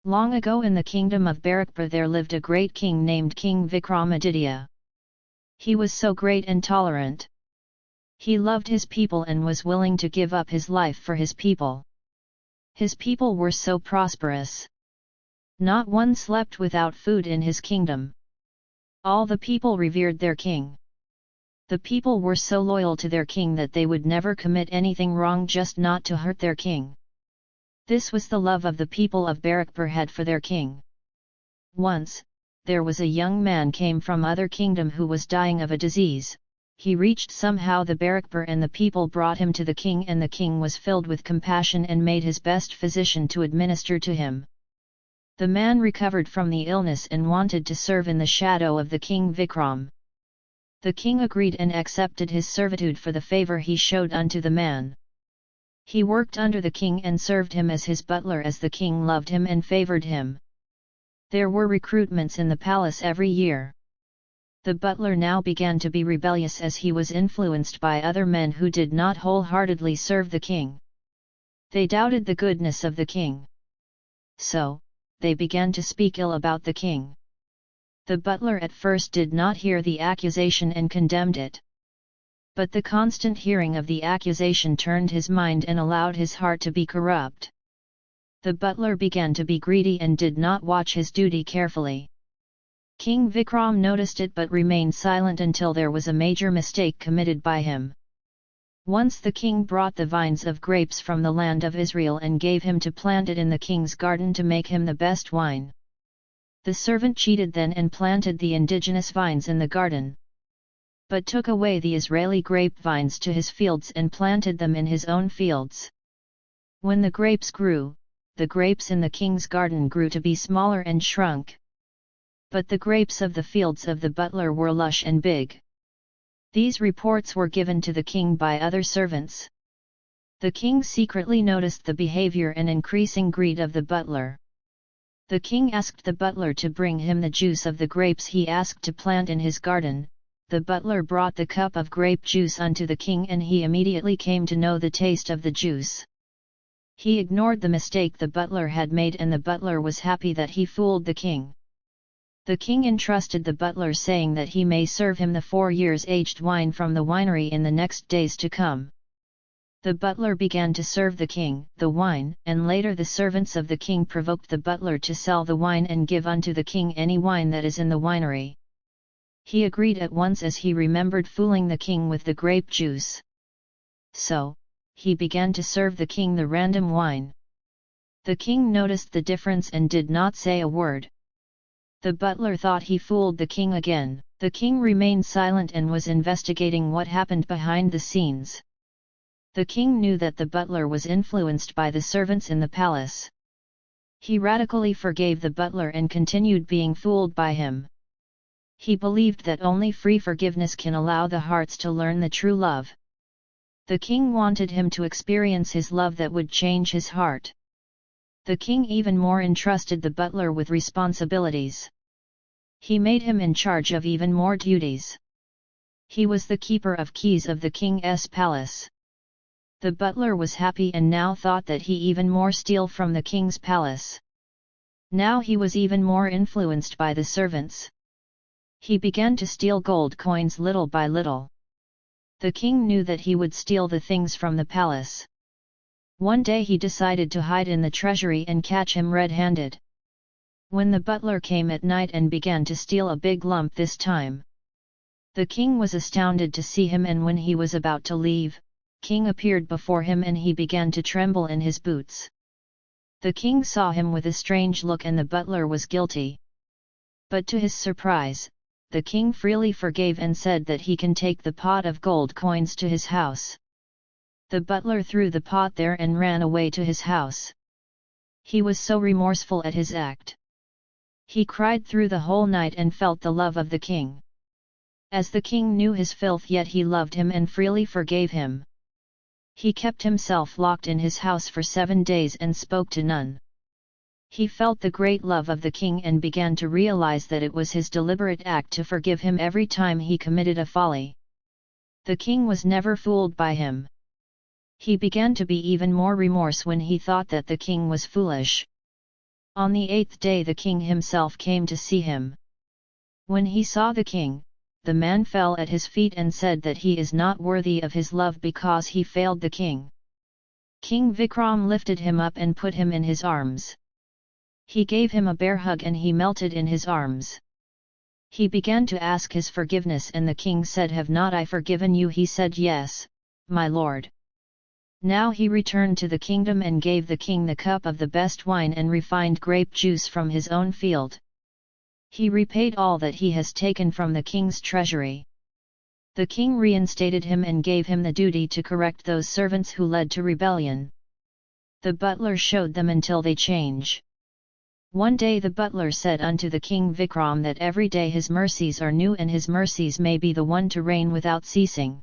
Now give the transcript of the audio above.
Long ago in the kingdom of Barakpur there lived a great king named King Vikramaditya. He was so great and tolerant. He loved his people and was willing to give up his life for his people. His people were so prosperous. Not one slept without food in his kingdom. All the people revered their king. The people were so loyal to their king that they would never commit anything wrong just not to hurt their king. This was the love of the people of Barakpur had for their king. Once, there was a young man came from other kingdom who was dying of a disease. He reached somehow the Barakpur and the people brought him to the king, and the king was filled with compassion and made his best physician to administer to him. The man recovered from the illness and wanted to serve in the shadow of the king Vikram. The king agreed and accepted his servitude for the favor he showed unto the man. He worked under the king and served him as his butler as the king loved him and favored him. There were recruitments in the palace every year. The butler now began to be rebellious as he was influenced by other men who did not wholeheartedly serve the king. They doubted the goodness of the king. So, they began to speak ill about the king. The butler at first did not hear the accusation and condemned it. But the constant hearing of the accusation turned his mind and allowed his heart to be corrupt. The butler began to be greedy and did not watch his duty carefully. King Vikram noticed it but remained silent until there was a major mistake committed by him. Once the king brought the vines of grapes from the land of Israel and gave him to plant it in the king's garden to make him the best wine. The servant cheated then and planted the indigenous vines in the garden, but took away the Israeli grapevines to his fields and planted them in his own fields. When the grapes grew, the grapes in the king's garden grew to be smaller and shrunk. But the grapes of the fields of the butler were lush and big. These reports were given to the king by other servants. The king secretly noticed the behavior and increasing greed of the butler. The king asked the butler to bring him the juice of the grapes he asked to plant in his garden. The butler brought the cup of grape juice unto the king and he immediately came to know the taste of the juice. He ignored the mistake the butler had made and the butler was happy that he fooled the king. The king entrusted the butler saying that he may serve him the 4 years aged wine from the winery in the next days to come. The butler began to serve the king the wine, and later the servants of the king provoked the butler to sell the wine and give unto the king any wine that is in the winery. He agreed at once as he remembered fooling the king with the grape juice. So, he began to serve the king the random wine. The king noticed the difference and did not say a word. The butler thought he fooled the king again. The king remained silent and was investigating what happened behind the scenes. The king knew that the butler was influenced by the servants in the palace. He radically forgave the butler and continued being fooled by him. He believed that only free forgiveness can allow the hearts to learn the true love. The king wanted him to experience his love that would change his heart. The king even more entrusted the butler with responsibilities. He made him in charge of even more duties. He was the keeper of keys of the king's palace. The butler was happy and now thought that he even more steal from the king's palace. Now he was even more influenced by the servants. He began to steal gold coins little by little. The king knew that he would steal the things from the palace. One day he decided to hide in the treasury and catch him red-handed. When the butler came at night and began to steal a big lump this time, the king was astounded to see him, and when he was about to leave, king appeared before him and he began to tremble in his boots. The king saw him with a strange look and the butler was guilty. But to his surprise, the king freely forgave and said that he can take the pot of gold coins to his house. The butler threw the pot there and ran away to his house. He was so remorseful at his act. He cried through the whole night and felt the love of the king. As the king knew his filth, yet he loved him and freely forgave him. He kept himself locked in his house for 7 days and spoke to none. He felt the great love of the king and began to realize that it was his deliberate act to forgive him every time he committed a folly. The king was never fooled by him. He began to be even more remorse when he thought that the king was foolish. On the 8th day the king himself came to see him. When he saw the king, the man fell at his feet and said that he is not worthy of his love because he failed the king. King Vikram lifted him up and put him in his arms. He gave him a bear hug and he melted in his arms. He began to ask his forgiveness and the king said, "Have not I forgiven you?" He said, "Yes, my lord." Now he returned to the kingdom and gave the king the cup of the best wine and refined grape juice from his own field. He repaid all that he has taken from the king's treasury. The king reinstated him and gave him the duty to correct those servants who led to rebellion. The butler showed them until they change. One day the butler said unto the king Vikram that every day his mercies are new and his mercies may be the one to reign without ceasing.